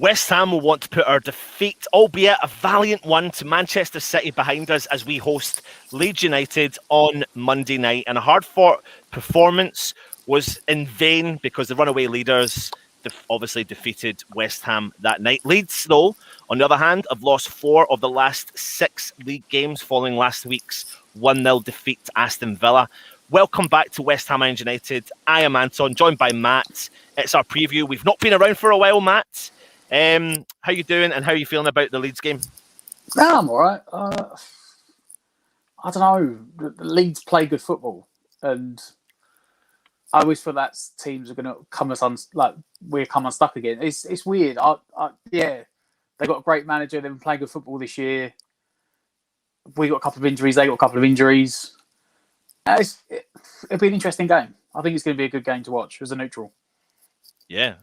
West Ham will want to put our defeat, albeit a valiant one, to Manchester City behind us as we host Leeds United on Monday night. And a hard-fought performance was in vain because the runaway leaders obviously defeated West Ham that night. Leeds, though, on the other hand, have lost 4 of the last 6 league games following last week's 1-0 defeat to Aston Villa. Welcome back to West Ham United. I am Anton, joined by Matt. It's our preview. We've not been around for a while, Matt. How you doing and how are you feeling about the Leeds game? No, I'm all right. I don't know. The Leeds play good football, and I always feel that teams are going to come unstuck again. It's weird. Yeah, they got a great manager. They've been playing good football this year. We got a couple of injuries. They got a couple of injuries. It'll be an interesting game. I think it's going to be a good game to watch as a neutral. Yeah,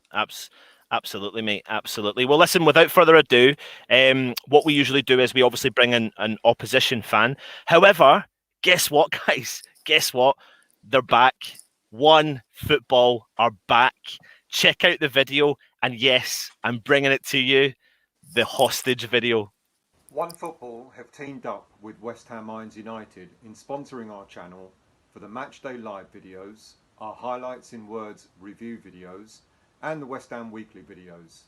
absolutely, mate. Absolutely. Well, listen, without further ado, what we usually do is we obviously bring in an opposition fan. However, guess what, guys? Guess what? They're back. One Football are back. Check out the video. And yes, I'm bringing it to you, the hostage video. One Football have teamed up with West Ham United in sponsoring our channel for the Matchday Live videos, our Highlights in Words review videos, and the West Ham Weekly videos.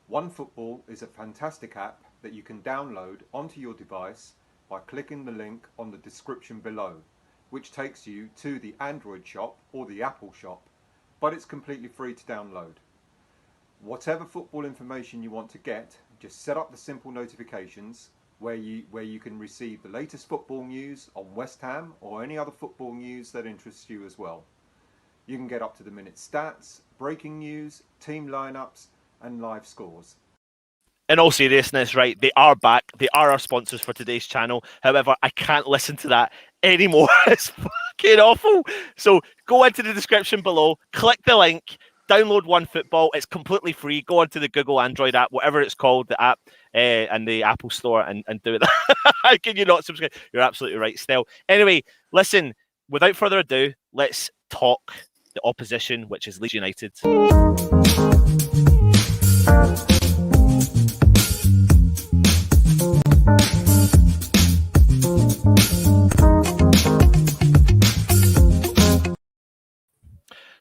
One Football is a fantastic app that you can download onto your device by clicking the link on the description below, which takes you to the Android shop or the Apple shop, but it's completely free to download. Whatever football information you want to get, just set up the simple notifications where you can receive the latest football news on West Ham or any other football news that interests you as well. You can get up to the minute stats, breaking news, team lineups, and live scores. In all seriousness, right, they are back. They are our sponsors for today's channel. However, I can't listen to that anymore. It's fucking awful. So go into the description below, click the link, download One Football. It's completely free. Go onto the Google Android app, whatever it's called, the app, and the Apple Store, and do it. How can you not subscribe? You're absolutely right, Stell. Anyway, listen, without further ado, let's talk the opposition, which is Leeds United.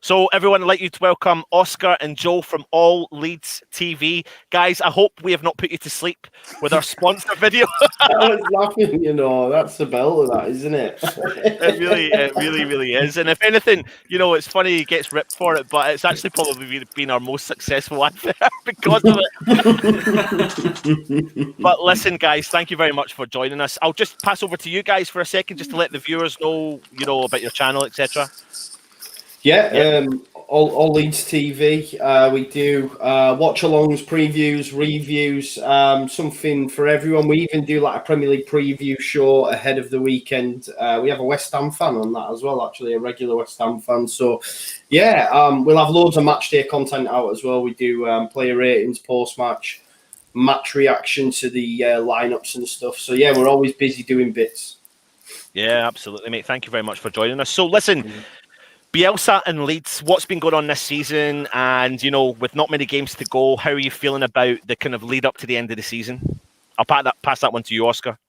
So everyone, I'd like you to welcome Oscar and Joe from All Leeds TV. Guys, I hope we have not put you to sleep with our sponsor video. I was laughing, that's the belt of that, isn't it? It really is. And if anything, it's funny he gets ripped for it, but it's actually probably been our most successful advert because of it. But listen, guys, thank you very much for joining us. I'll just pass over to you guys for a second, just to let the viewers know, about your channel, etc. Yeah, all Leeds TV. We do watch-alongs, previews, reviews, something for everyone. We even do like a Premier League preview show ahead of the weekend. We have a West Ham fan on that as well, actually, a regular West Ham fan. So, yeah, we'll have loads of match day content out as well. We do player ratings, post-match, match reaction to the lineups and stuff. So, yeah, we're always busy doing bits. Yeah, absolutely, mate. Thank you very much for joining us. So, listen... Bielsa and Leeds, what's been going on this season? And, with not many games to go, how are you feeling about the kind of lead up to the end of the season? I'll pass that one to you, Oscar.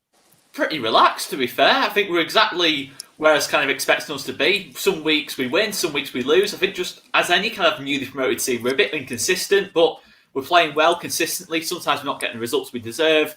Pretty relaxed, to be fair. I think we're exactly where I was kind of expecting us to be. Some weeks we win, some weeks we lose. I think just as any kind of newly promoted team, we're a bit inconsistent, but we're playing well consistently. Sometimes we're not getting the results we deserve.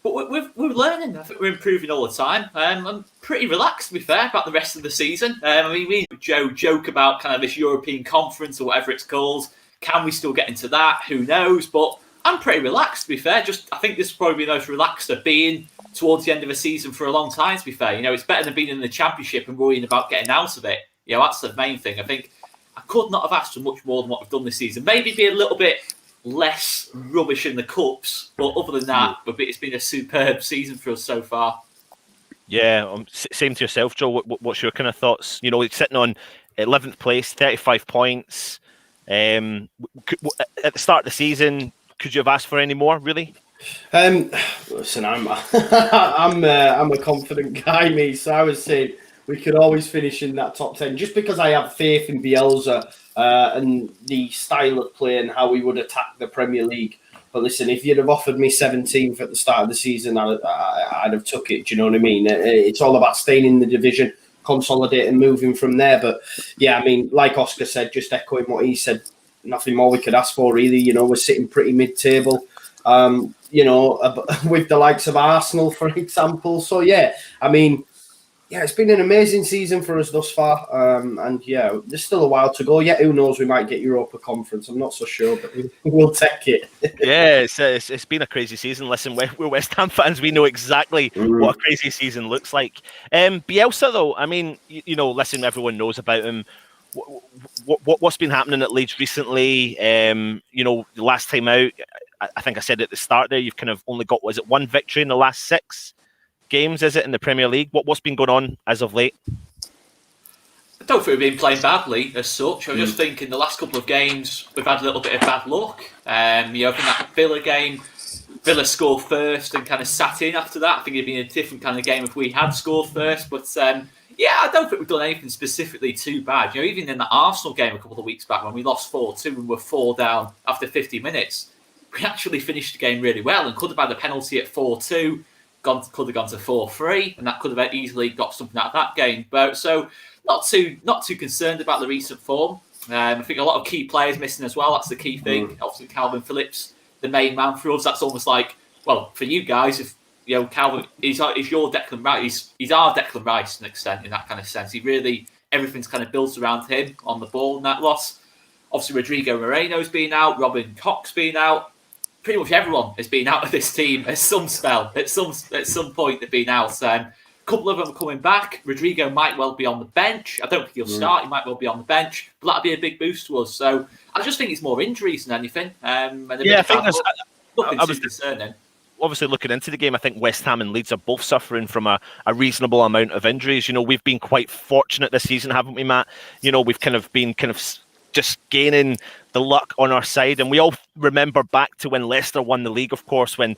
But we're learning. I think we're improving all the time. I'm pretty relaxed, to be fair, about the rest of the season. Me and Joe joke about kind of this European conference or whatever it's called. Can we still get into that? Who knows? But I'm pretty relaxed, to be fair. I think this is probably the most relaxed I've been towards the end of a season for a long time, to be fair. It's better than being in the Championship and worrying about getting out of it. That's the main thing. I think I could not have asked for much more than what we've done this season. Maybe be a little bit less rubbish in the cups, but other than that, it's been a superb season for us so far. Yeah, same to yourself, Joe. What's your kind of thoughts? Sitting on 11th place, 35 points. At the start of the season, could you have asked for any more? Really? Listen, I'm a confident guy, mate. So I was saying we could always finish in that top 10, just because I have faith in Bielsa and the style of play and how we would attack the Premier League. But listen, if you'd have offered me 17th at the start of the season, I'd have took it. Do you know what I mean? It's all about staying in the division, consolidating, moving from there. But yeah, I mean, like Oscar said, just echoing what he said, nothing more we could ask for, really. You know, we're sitting pretty mid-table, you know, with the likes of Arsenal, for example. So yeah, I mean, yeah, it's been an amazing season for us thus far. And yeah, there's still a while to go. Yeah, who knows? We might get Europa Conference. I'm not so sure, but we'll take it. Yeah, it's been a crazy season. Listen, we're West Ham fans. We know exactly what a crazy season looks like. Bielsa, though, I mean, you know, listen, everyone knows about him. What's been happening at Leeds recently? You know, the last time out, I think I said at the start there, you've kind of only got, was it one victory in the last 6 games, is it, in the Premier League? What's been going on as of late? I don't think we've been playing badly as such. I just think in the last couple of games we've had a little bit of bad luck. You know, in that Villa game, Villa scored first and kind of sat in after that. I think it'd been a different kind of game if we had scored first. But yeah, I don't think we've done anything specifically too bad. You know, even in the Arsenal game a couple of weeks back when we lost 4-2 and were 4 down after 50 minutes, we actually finished the game really well and could have had a penalty at 4-2. Could have gone to 4-3, and that could have easily got something out of that game. But so not too concerned about the recent form. I think a lot of key players missing as well. That's the key thing. Obviously, Calvin Phillips, the main man for us. That's almost like, well, for you guys, if you know Calvin is your Declan Rice, he's our Declan Rice to an extent in that kind of sense. He really, everything's kind of built around him on the ball in that loss. Obviously, Rodrigo Moreno's been out, Robin Koch's been out. Pretty much everyone has been out of this team at some spell, at some point they've been out. A couple of them are coming back. Rodrigo might well be on the bench. I don't think he'll start. He might well be on the bench, but that'd be a big boost to us. So I just think it's more injuries than anything. Yeah, I think nothing too concerning. Obviously, looking into the game, I think West Ham and Leeds are both suffering from a reasonable amount of injuries. You know, we've been quite fortunate this season, haven't we, Matt? You know, we've been just gaining the luck on our side, and we all remember back to when Leicester won the league, of course, when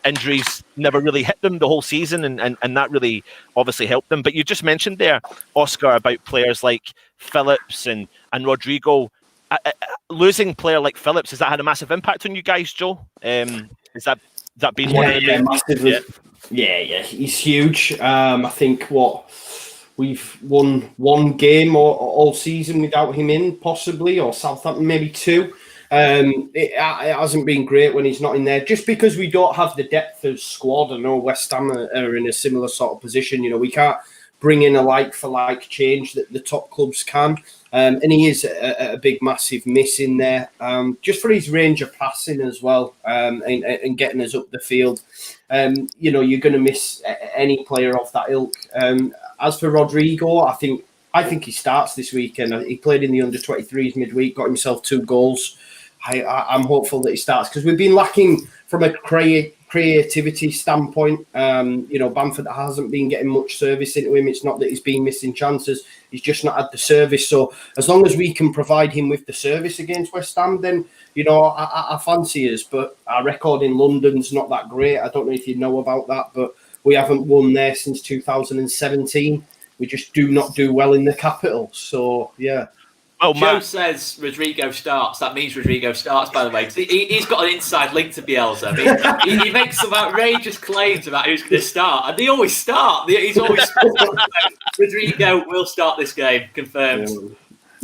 injuries never really hit them the whole season, and that really obviously helped them. But you just mentioned there, Oscar, about players like Phillips and Rodrigo. Losing a player like Phillips, has that had a massive impact on you guys, Joe? Has that been one of the massively? Yeah, he's huge. I think we've won 1 game all season without him in, possibly, or Southampton maybe 2. It hasn't been great when he's not in there, just because we don't have the depth of squad. I know West Ham are in a similar sort of position. You know, we can't bring in a like-for-like change that the top clubs can. And he is a big, massive miss in there, just for his range of passing as well, and getting us up the field. You know, you're going to miss any player of that ilk. As for Rodrigo, I think he starts this weekend. He played in the under-23s midweek, got himself 2 goals. I'm hopeful that he starts, because we've been lacking from a creativity standpoint. You know, Bamford hasn't been getting much service into him. It's not that he's been missing chances. He's just not had the service. So as long as we can provide him with the service against West Ham, then, you know, I fancy us. But our record in London's not that great. I don't know if you know about that, but we haven't won there since 2017. We just do not do well in the capital. So, yeah. Oh, Joe says Rodrigo starts. That means Rodrigo starts, by the way. He's got an inside link to Bielsa. He makes some outrageous claims about who's going to start, and they always start. He's always Rodrigo will start this game, confirmed.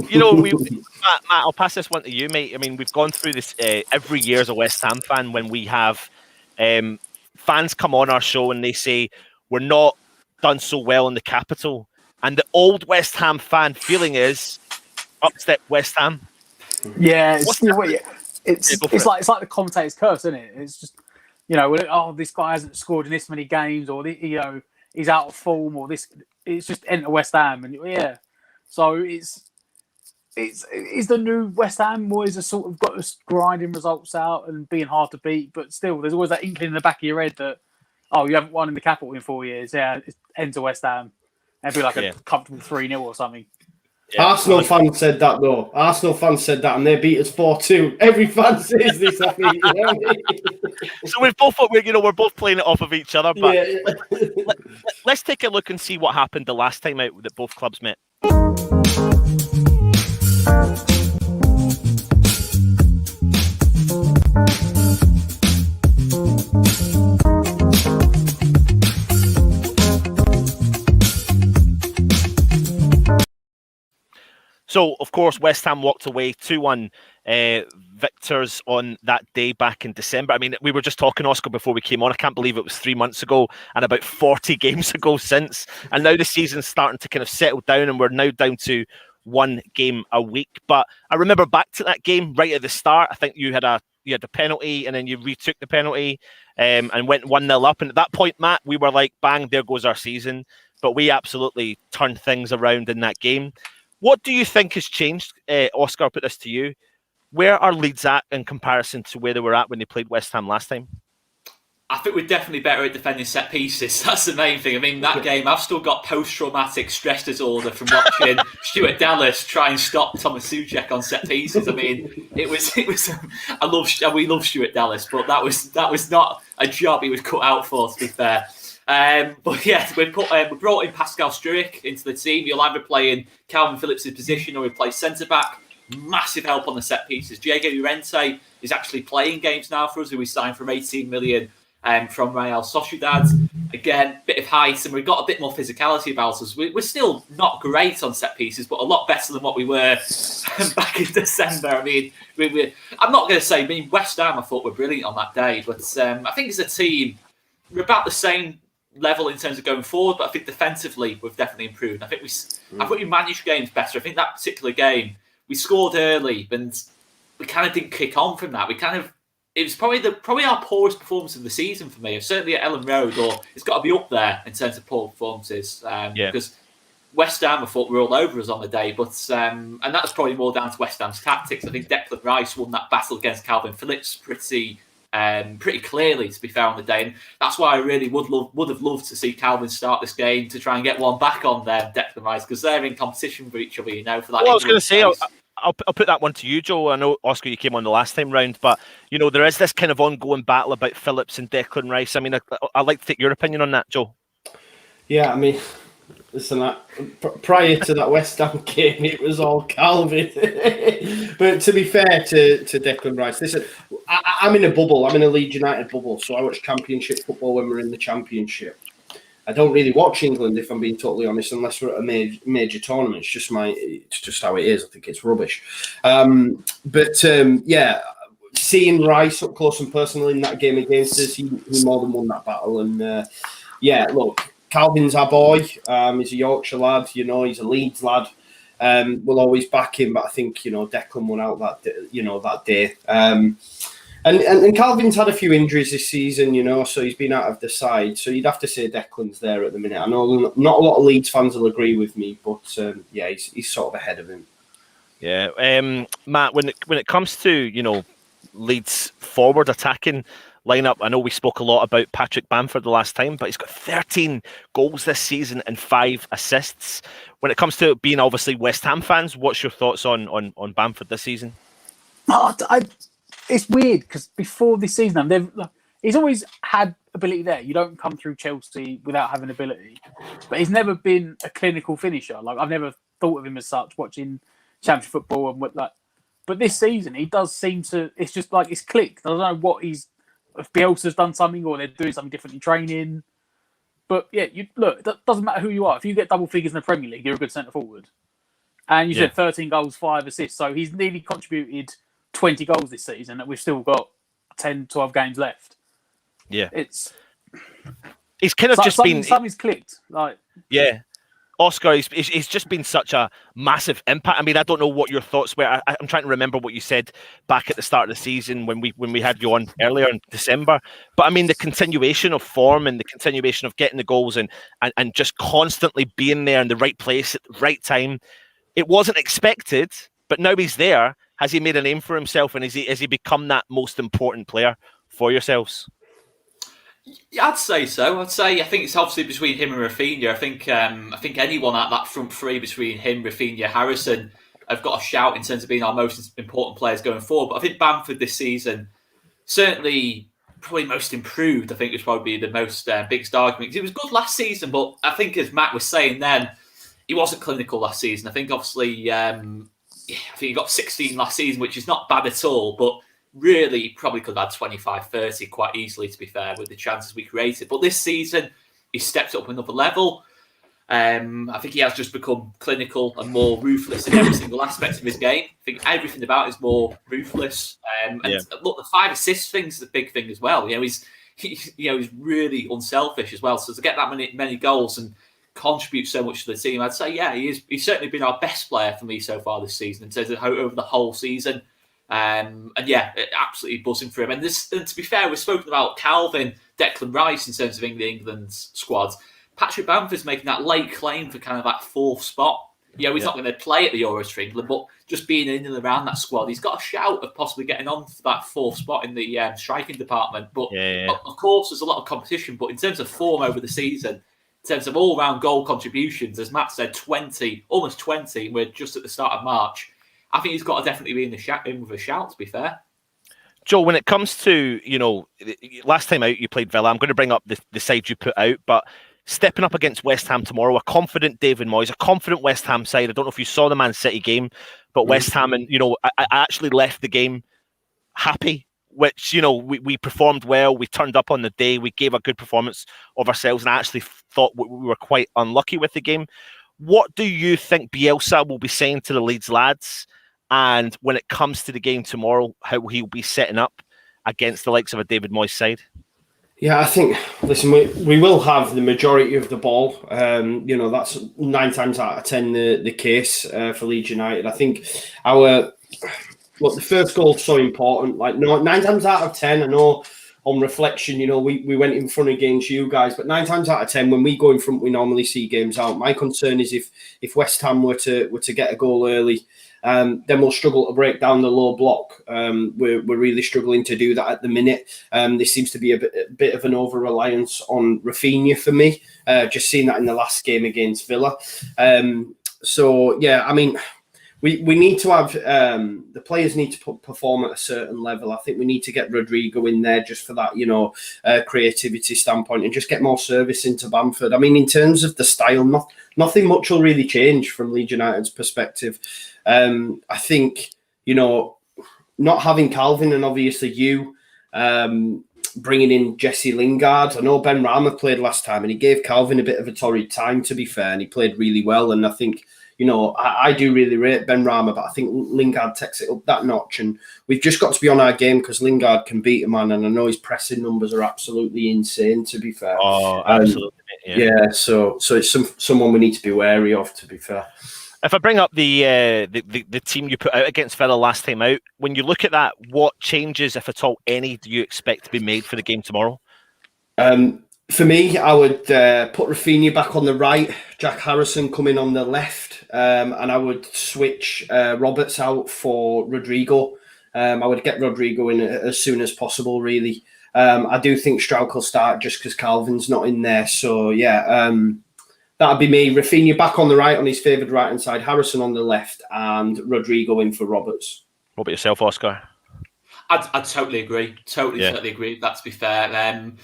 You know, Matt, I'll pass this one to you, mate. I mean, we've gone through this every year as a West Ham fan when we have fans come on our show and they say we're not done so well in the capital, and the old West Ham fan feeling is, upstep West Ham. Yeah, it's like the commentator's curse, isn't it? It's just, you know, this guy hasn't scored in this many games, or you know, he's out of form, or this. It's just enter West Ham, and yeah. So it's the new West Ham boys are sort of got us grinding results out and being hard to beat, but still, there's always that inkling in the back of your head that, oh, you haven't won in the capital in 4 years. Yeah, enter West Ham. It'd be like a comfortable 3-0 or something. Yeah, Arsenal fans said that, though. Arsenal fans said that, and they beat us 4-2. Every fan says this, I think. You know what I mean? So we're both playing it off of each other. But let's take a look and see what happened the last time out that both clubs met. So, of course, West Ham walked away 2-1 victors on that day back in December. I mean, we were just talking, Oscar, before we came on. I can't believe it was 3 months ago and about 40 games ago since. And now the season's starting to kind of settle down, and we're now down to 1 game a week. But I remember back to that game right at the start. I think you had a penalty, and then you retook the penalty and went 1-0 up. And at that point, Matt, we were like, bang, there goes our season. But we absolutely turned things around in that game. What do you think has changed? Oscar, I'll put this to you. Where are Leeds at in comparison to where they were at when they played West Ham last time? I think we're definitely better at defending set pieces. That's the main thing. I mean, that game, I've still got post-traumatic stress disorder from watching Stuart Dallas try and stop Thomas Souček on set pieces. I mean, it was. We love Stuart Dallas, but that was not a job he was cut out for, to be fair. But yeah, we brought in Pascal Struijk into the team. You'll either play in Calvin Phillips' position or we play centre back. Massive help on the set pieces. Diego Llorente is actually playing games now for us, who we signed from 18 million from Real Sociedad. Again, bit of height, and we've got a bit more physicality about us. We're still not great on set pieces, but a lot better than what we were back in December. I mean, I'm not going to say. I mean, West Ham, I thought were brilliant on that day, but I think as a team, we're about the same level in terms of going forward, but I think defensively we've definitely improved. I think we managed games better. I think that particular game we scored early and we kind of didn't kick on from that. It was probably our poorest performance of the season for me. Certainly at Ellen Road, or it's got to be up there in terms of poor performances. Because West Ham, I thought, were all over us on the day, but and that was probably more down to West Ham's tactics. I think Declan Rice won that battle against Calvin Phillips pretty clearly, to be fair, on the day, and that's why I really would have loved to see Calvin start this game to try and get one back on them, Declan Rice, because they're in competition with each other, for that. Well, I was going to say, I'll put that one to you, Joe. I know, Oscar, you came on the last time round, but there is this kind of ongoing battle about Phillips and Declan Rice. I mean, I'd like to take your opinion on that, Joe. Yeah, I mean, listen, prior to that West Ham game, it was all Calvin. But to be fair to Declan Rice, listen, I'm in a bubble. I'm in a Leeds United bubble, so I watch Championship football when we're in the Championship. I don't really watch England, if I'm being totally honest, unless we're at a major tournament. It's just how it is. I think it's rubbish. Yeah, seeing Rice up close and personal in that game against us, he more than won that battle. And look, Calvin's our boy. He's a Yorkshire lad. He's a Leeds lad. We'll always back him, but I think Declan won out that day. And Calvin's had a few injuries this season, so he's been out of the side. So you'd have to say Declan's there at the minute. I know not a lot of Leeds fans will agree with me, but he's sort of ahead of him. Yeah, Matt. When it comes to Leeds forward attacking lineup, I know we spoke a lot about Patrick Bamford the last time, but he's got 13 goals this season and 5 assists. When it comes to being obviously West Ham fans, what's your thoughts on Bamford this season? It's weird because before this season, he's always had ability there. You don't come through Chelsea without having ability, but he's never been a clinical finisher. Like, I've never thought of him as such watching Championship football and But this season, he does seem to. It's just like it's clicked. I don't know what if Bielsa's done something or they're doing something different in training. But yeah, it doesn't matter who you are. If you get double figures in the Premier League, you're a good centre forward. And you said 13 goals, 5 assists, so he's nearly contributed 20 goals this season, and we've still got 10, 12 games left. Yeah. He's kind of just been... Something's clicked. Yeah. Oscar, he's just been such a massive impact. I mean, I don't know what your thoughts were. I'm trying to remember what you said back at the start of the season when we had you on earlier in December. But I mean, the continuation of form and the continuation of getting the goals and just constantly being there in the right place at the right time. It wasn't expected, but now he's there. Has he made a name for himself, and has he become that most important player for yourselves? Yeah, I'd say so. I think it's obviously between him and Rafinha. I think anyone at that front three between him, Rafinha, Harrison have got a shout in terms of being our most important players going forward. But I think Bamford this season certainly probably most improved. I think was probably the most biggest argument. He was good last season, but I think as Matt was saying then, he wasn't clinical last season. I think obviously. I think he got 16 last season, which is not bad at all, but really probably could have had 25, 30 quite easily, to be fair, with the chances we created. But this season, he stepped up another level. I think he has just become clinical and more ruthless in every single aspect of his game. I think everything about it is more ruthless. And look, the 5 assist thing is a big thing as well. He's really unselfish as well. So to get that many goals and contribute so much to the team, I'd say, he's certainly been our best player for me so far this season in terms of over the whole season. Absolutely buzzing for him. And to be fair, we've spoken about Calvin, Declan Rice in terms of England's squad. Patrick Bamford's making that late claim for kind of that 4th spot. He's not going to play at the Euros for England, but just being in and around that squad, he's got a shout of possibly getting on for that 4th spot in the striking department. But of course, there's a lot of competition. But in terms of form over the season, in terms of all-round goal contributions, as Matt said, 20, almost 20. We're just at the start of March. I think he's got to definitely be in with a shout, to be fair. Joe, when it comes to, last time out you played Villa, I'm going to bring up the side you put out, but stepping up against West Ham tomorrow, a confident David Moyes, a confident West Ham side. I don't know if you saw the Man City game, but West Ham, and I actually left the game happy, which we performed well. We turned up on the day. We gave a good performance of ourselves, and I actually thought we were quite unlucky with the game. What do you think Bielsa will be saying to the Leeds lads? And when it comes to the game tomorrow, how he'll be setting up against the likes of a David Moyes side? Yeah, I think, listen, we will have the majority of the ball. That's 9 times out of 10 the case for Leeds United. I think the first goal's so important. 9 times out of 10, I know on reflection, we went in front against you guys, but 9 times out of 10, when we go in front, we normally see games out. My concern is if West Ham were to get a goal early, then we'll struggle to break down the low block. We're really struggling to do that at the minute. There seems to be a bit of an over-reliance on Rafinha for me. Just seeing that in the last game against Villa. We need to have the players need to perform at a certain level. I think we need to get Rodrigo in there just for that, creativity standpoint, and just get more service into Bamford. I mean, in terms of the style, nothing much will really change from Leeds United's perspective. I think, not having Calvin and obviously you bringing in Jesse Lingard. I know Ben Rama played last time and he gave Calvin a bit of a torrid time, to be fair, and he played really well. And I think, I do really rate Ben Rama, but I think Lingard takes it up that notch. And we've just got to be on our game because Lingard can beat a man. And I know his pressing numbers are absolutely insane, to be fair. Oh, absolutely. So it's someone we need to be wary of, to be fair. If I bring up the team you put out against Villa last time out, when you look at that, what changes, if at all any, do you expect to be made for the game tomorrow? For me, I would put Rafinha back on the right, Jack Harrison coming on the left, and I would switch Roberts out for Rodrigo. I would get Rodrigo in as soon as possible, really. I do think Strauch will start just because Calvin's not in there. So, that'd be me. Rafinha back on the right on his favoured right-hand side, Harrison on the left, and Rodrigo in for Roberts. What about yourself, Oscar? I'd totally agree. Totally agree. That, to be fair.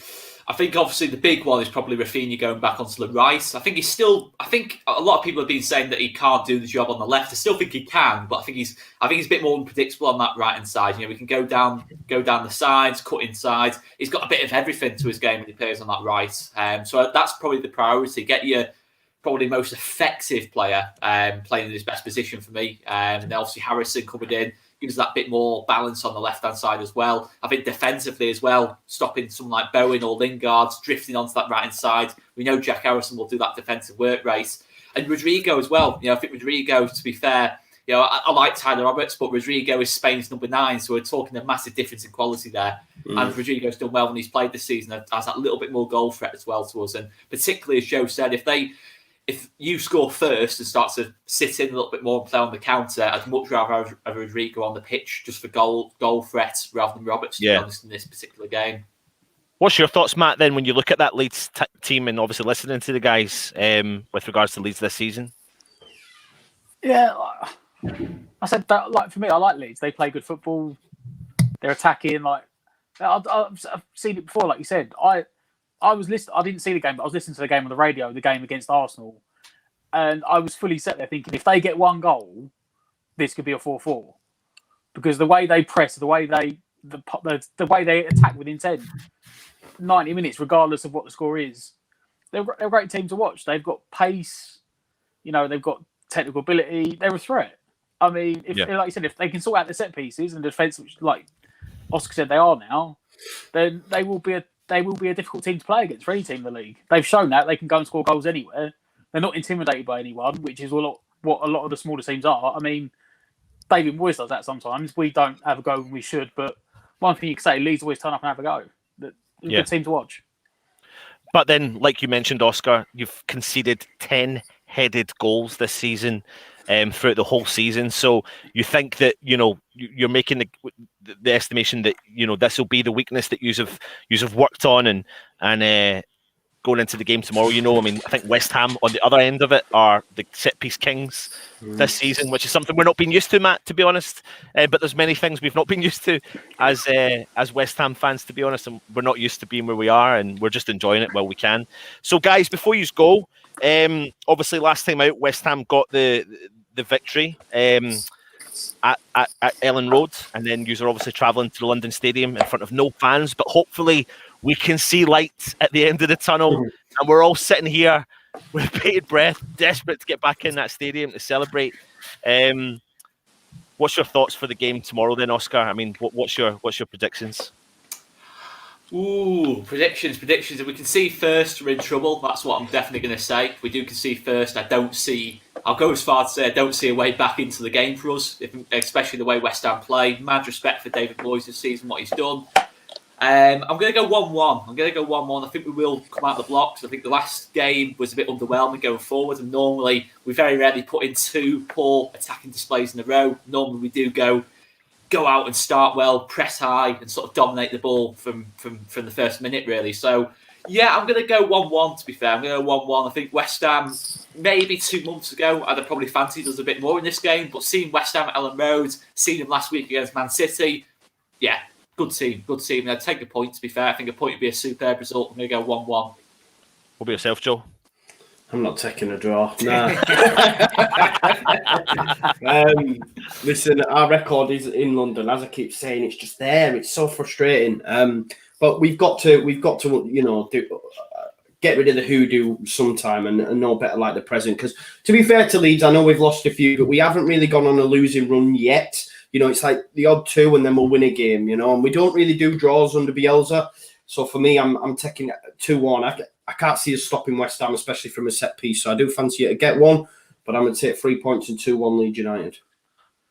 I think obviously the big one is probably Rafinha going back onto the right. I think a lot of people have been saying that he can't do the job on the left. I still think he can, but I think he's a bit more unpredictable on that right hand side. We can go down the sides, cut inside. He's got a bit of everything to his game when he plays on that right. So that's probably the priority. Get your probably most effective player playing in his best position for me. And then obviously Harrison coming in. Gives that bit more balance on the left-hand side as well. I think defensively as well, stopping someone like Bowen or Lingard drifting onto that right-hand side. We know Jack Harrison will do that defensive work rate. And Rodrigo as well. I think Rodrigo, to be fair, I like Tyler Roberts, but Rodrigo is Spain's number 9, so we're talking a massive difference in quality there. And Rodrigo's done well when he's played this season. Has that little bit more goal threat as well to us. And particularly, as Joe said, if you score first and start to sit in a little bit more and play on the counter, I'd much rather have Rodrigo on the pitch just for goal threat rather than Roberts, to be honest, in this particular game. What's your thoughts, Matt, then, when you look at that Leeds team and obviously listening to the guys with regards to Leeds this season? Yeah, I said that, for me, I like Leeds. They play good football. They're attacking. I've seen it before, like you said. I was listening. I didn't see the game, but I was listening to the game on the radio, the game against Arsenal, and I was fully set there thinking, if they get one goal, this could be a 4-4, because the way they press, the way they attack with intent, 90 minutes, regardless of what the score is, they're a great team to watch. They've got pace, they've got technical ability. They're a threat. I mean, like you said, if they can sort out the set pieces and defence, which, like Oscar said, they are now, then they will be a difficult team to play against for any team in the league. They've shown that they can go and score goals anywhere. They're not intimidated by anyone, which is what a lot of the smaller teams are. I mean, David Moyes does that sometimes. We don't have a go when we should, but one thing you can say, Leeds always turn up and have a go. They're a good team to watch. But then, like you mentioned, Oscar, you've conceded 10 headed goals this season throughout the whole season. So you think that, you're making the estimation that, this will be the weakness that you've worked on and going into the game tomorrow. I think West Ham on the other end of it are the set-piece kings this season, which is something we're not being used to, Matt, to be honest. But there's many things we've not been used to as West Ham fans, to be honest, and we're not used to being where we are, and we're just enjoying it while we can. So, guys, before you go, obviously last time out, West Ham got the victory at Ellen Road, and then you are obviously travelling to the London Stadium in front of no fans, but hopefully we can see light at the end of the tunnel, and we're all sitting here with bated breath, desperate to get back in that stadium to celebrate. What's your thoughts for the game tomorrow then, Oscar? I mean, what's your predictions? Ooh, predictions. If we can see first, we're in trouble. That's what I'm definitely going to say. If we do concede first, I'll go as far to say I don't see a way back into the game for us, especially the way West Ham play. Mad respect for David Moyes this season, what he's done. I'm going to go 1-1. I think we will come out of the blocks. I think the last game was a bit underwhelming going forward, and normally we very rarely put in two poor attacking displays in a row. Normally we do go out and start well, press high, and sort of dominate the ball from the first minute, really. So, yeah, I'm going to go 1-1, to be fair. I'm going to go 1-1. I think West Ham, maybe 2 months ago, I'd have probably fancied us a bit more in this game, but seeing West Ham at Ellen Road, seeing them last week against Man City, yeah, good team. And I'd take a point, to be fair. I think a point would be a superb result. I'm going to go 1-1. What about yourself, Joe? I'm not taking a draw. Nah. Listen, our record is in London. As I keep saying, it's just there. It's so frustrating. But we've got to get rid of the hoodoo sometime and know better like the present. Because to be fair to Leeds, I know we've lost a few, but we haven't really gone on a losing run yet. It's like the odd two and then we'll win a game, and we don't really do draws under Bielsa. So for me, I'm taking 2-1. I can't see us stopping West Ham, especially from a set piece. So I do fancy it to get one, but I'm going to take 3 points and 2-1 Leeds United.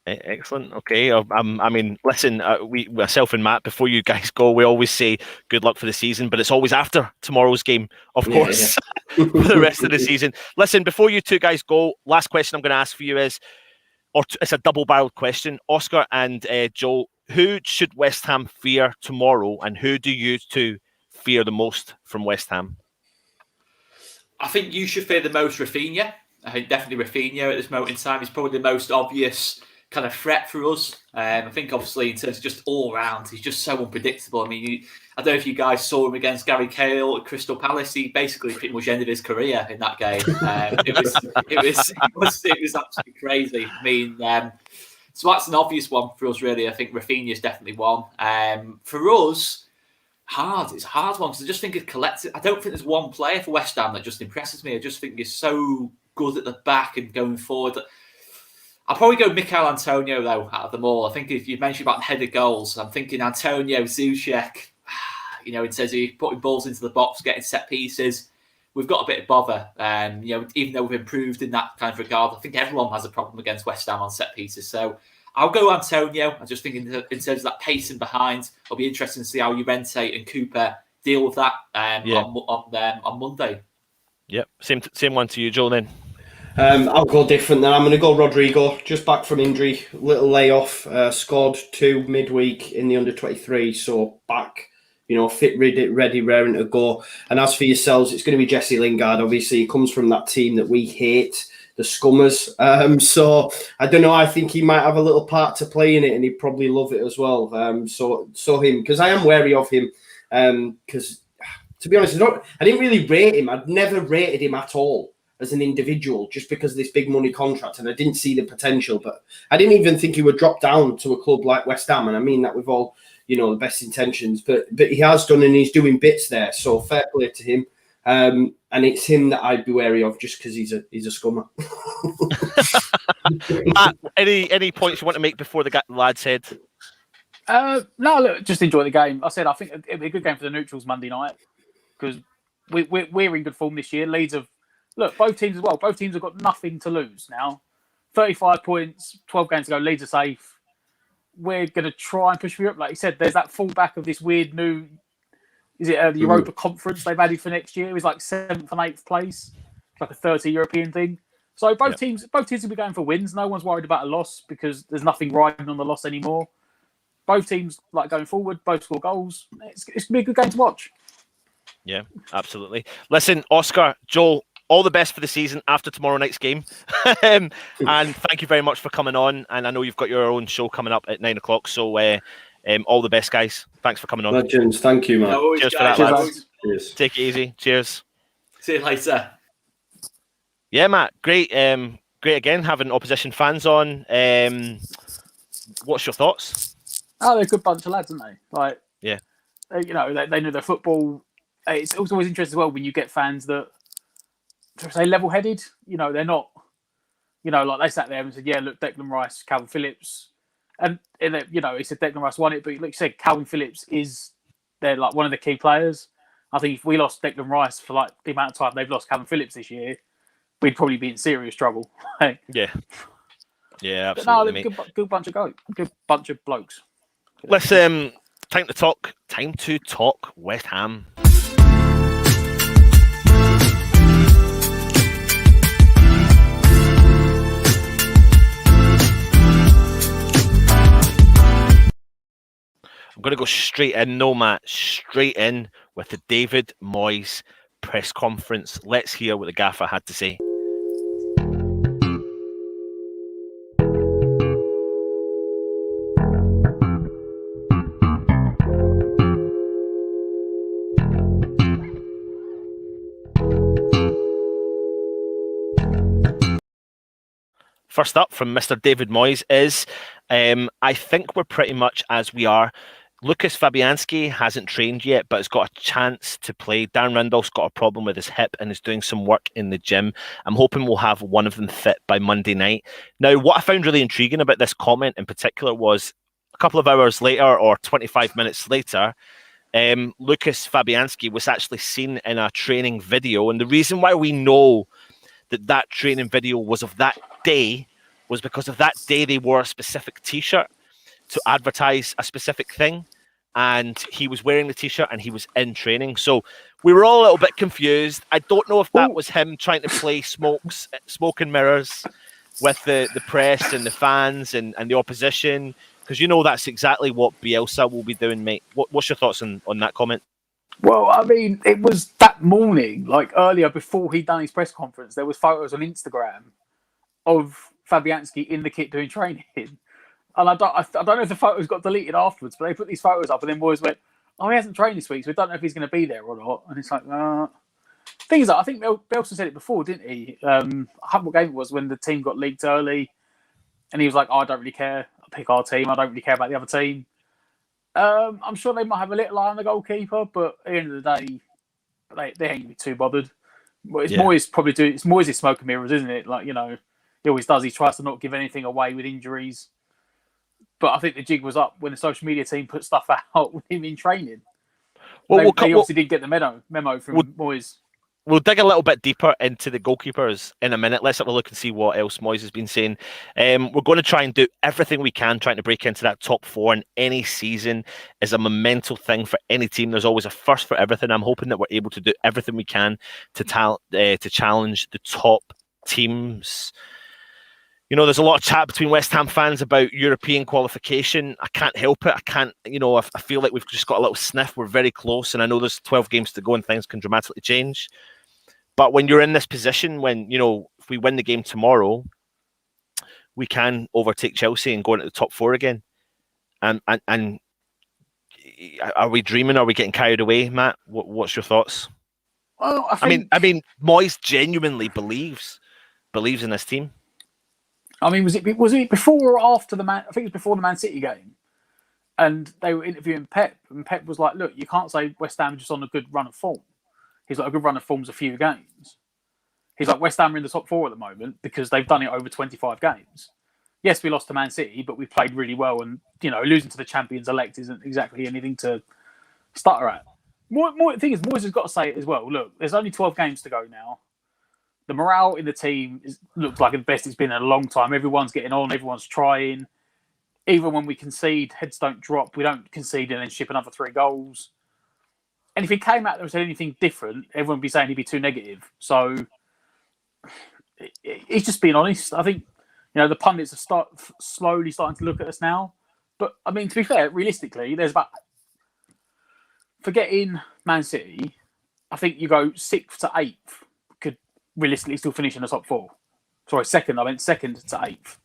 Excellent. Okay. I mean, listen, myself and Matt, before you guys go, we always say good luck for the season, but it's always after tomorrow's game, of course, for the rest of the season. Listen, before you two guys go, last question I'm going to ask for you is, it's a double-barreled question. Oscar and Joe, who should West Ham fear tomorrow, and who do you two fear the most from West Ham? I think you should fear the most Rafinha. I think definitely Rafinha at this moment in time is probably the most obvious kind of threat for us. I think obviously in terms of just all round, he's just so unpredictable. I mean, I don't know if you guys saw him against Gary Cahill at Crystal Palace. He basically pretty much ended his career in that game. It was absolutely crazy. I mean, so that's an obvious one for us, really. I think Rafinha is definitely one. For us, it's a hard one because I just think it's collective. I don't think there's one player for West Ham that just impresses me. I just think he's so good at the back and going forward. I'll probably go Mikel Antonio, though, out of them all. I think if you mentioned about headed goals, I'm thinking Antonio, Zuzek, in terms of putting balls into the box, getting set pieces. We've got a bit of bother. Even though we've improved in that kind of regard, I think everyone has a problem against West Ham on set pieces. So I'll go Antonio. I just think in terms of that pacing behind, it'll be interesting to see how Llorente and Cooper deal with that on Monday. Yep, same one to you, Joe, then. I'll go different then. I'm going to go Rodrigo, just back from injury, little layoff, scored 2 midweek in the under-23, so back, fit, ready, raring to go. And as for yourselves, it's going to be Jesse Lingard. Obviously, he comes from that team that we hate, the Scummers. So I don't know, I think he might have a little part to play in it, and he'd probably love it as well. So him, because I am wary of him, because to be honest, I didn't really rate him. I'd never rated him at all as an individual, just because of this big money contract, and I didn't see the potential. But I didn't even think he would drop down to a club like West Ham, and I mean that with all the best intentions. But he has done, and he's doing bits there. So fair play to him. And it's him that I'd be wary of just because he's a scummer. Matt, any points you want to make before the lads head? No, look, just enjoy the game. I said I think it'd be a good game for the neutrals Monday night because we're in good form this year. Leeds have both teams as well. Both teams have got nothing to lose now. 35 points, 12 games to go. Leeds are safe. We're going to try and push for Europe. Like you said, there's that fallback of this weird new. Is it the Europa Conference they've added for next year? It's like 7th and 8th place, like a 30 European thing. So both teams will be going for wins. No one's worried about a loss because there's nothing riding on the loss anymore. Both teams like going forward. Both score goals. It's going to be a good game to watch. Yeah, absolutely. Listen, Oscar, Joel, all the best for the season after tomorrow night's game. And thank you very much for coming on. And I know you've got your own show coming up at 9 o'clock. So all the best, guys. Thanks for coming on. Legends. Thank you, man. No, Cheers guys, for that, lads. Cheers. Take it easy. Cheers. See you later. Yeah, Matt. Great. Great again, having opposition fans on. What's your thoughts? Oh, they're a good bunch of lads, aren't they? Like, yeah. They know their football. It's always interesting as well when you get fans that say level-headed. They're not. Like they sat there and said, "Yeah, look, Declan Rice, Calvin Phillips," and he said Declan Rice won it, but like you said, Calvin Phillips they're like one of the key players. I think if we lost Declan Rice for like the amount of time they've lost Calvin Phillips this year, we'd probably be in serious trouble. Yeah, absolutely. No, they're good bunch of blokes. Let's time to talk West Ham. I'm going to go straight in, straight in with the David Moyes press conference. Let's hear what the gaffer had to say. First up from Mr. David Moyes is, I think we're pretty much as we are. Lucas Fabianski hasn't trained yet, but has got a chance to play. Dan Randolph's got a problem with his hip and is doing some work in the gym. I'm hoping we'll have one of them fit by Monday night. Now, what I found really intriguing about this comment in particular was a couple of hours later or 25 minutes later, Lucas Fabianski was actually seen in a training video. And the reason why we know that training video was of that day was because of that day they wore a specific T-shirt to advertise a specific thing, and he was wearing the T-shirt and he was in training. So we were all a little bit confused. I don't know if that was him trying to play smoke and mirrors with the press and the fans and the opposition, because that's exactly what Bielsa will be doing, mate. What's your thoughts on that comment? Well, I mean, it was that morning, like earlier before he'd done his press conference, there was photos on Instagram of Fabianski in the kit doing training. And I don't know if the photos got deleted afterwards, but they put these photos up and then boys went, "Oh, he hasn't trained this week, so we don't know if he's going to be there or not." And it's like, thing is, I think Bielsa said it before, didn't he? I can't remember what game it was when the team got leaked early, and he was like, "Oh, I don't really care. I pick our team. I don't really care about the other team." I'm sure they might have a little eye on the goalkeeper, but at the end of the day, they ain't going to be too bothered. But it's Moyes' smoke and mirrors, isn't it? Like, he always does. He tries to not give anything away with injuries. But I think the jig was up when the social media team put stuff out with him in training. Well, they obviously didn't get the memo from Moyes. We'll dig a little bit deeper into the goalkeepers in a minute. Let's have a look and see what else Moyes has been saying. We're going to try and do everything we can trying to break into that top four, and any season is a monumental thing for any team. There's always a first for everything. I'm hoping that we're able to do everything we can to challenge the top teams. There's a lot of chat between West Ham fans about European qualification. I can't help it. I feel like we've just got a little sniff. We're very close, and I know there's 12 games to go and things can dramatically change. But when you're in this position, when, if we win the game tomorrow, we can overtake Chelsea and go into the top four again. And are we dreaming? Are we getting carried away, Matt? What's your thoughts? Well, I mean, Moyes genuinely believes in this team. I mean, was it before or after I think it was before the Man City game, and they were interviewing Pep, and Pep was like, "Look, you can't say West Ham are just on a good run of form. He's like, a good run of form's a few games. He's like, West Ham are in the top 4 at the moment because they've done it over 25 games. Yes, we lost to Man City, but we played really well. And, losing to the champions-elect isn't exactly anything to stutter at. The thing is, Moyes has got to say it as well. Look, there's only 12 games to go now. The morale in the team looks like the best it's been in a long time. Everyone's getting on. Everyone's trying. Even when we concede, heads don't drop. We don't concede and then ship another 3 goals. And if he came out there and said anything different, everyone would be saying he'd be too negative. So he's just being honest. I think, the pundits are slowly starting to look at us now. But, I mean, to be fair, realistically, there's about... Forgetting Man City, I think you go 6th to 8th could realistically still finish in the top 4. Sorry, second. I meant 2nd to 8th.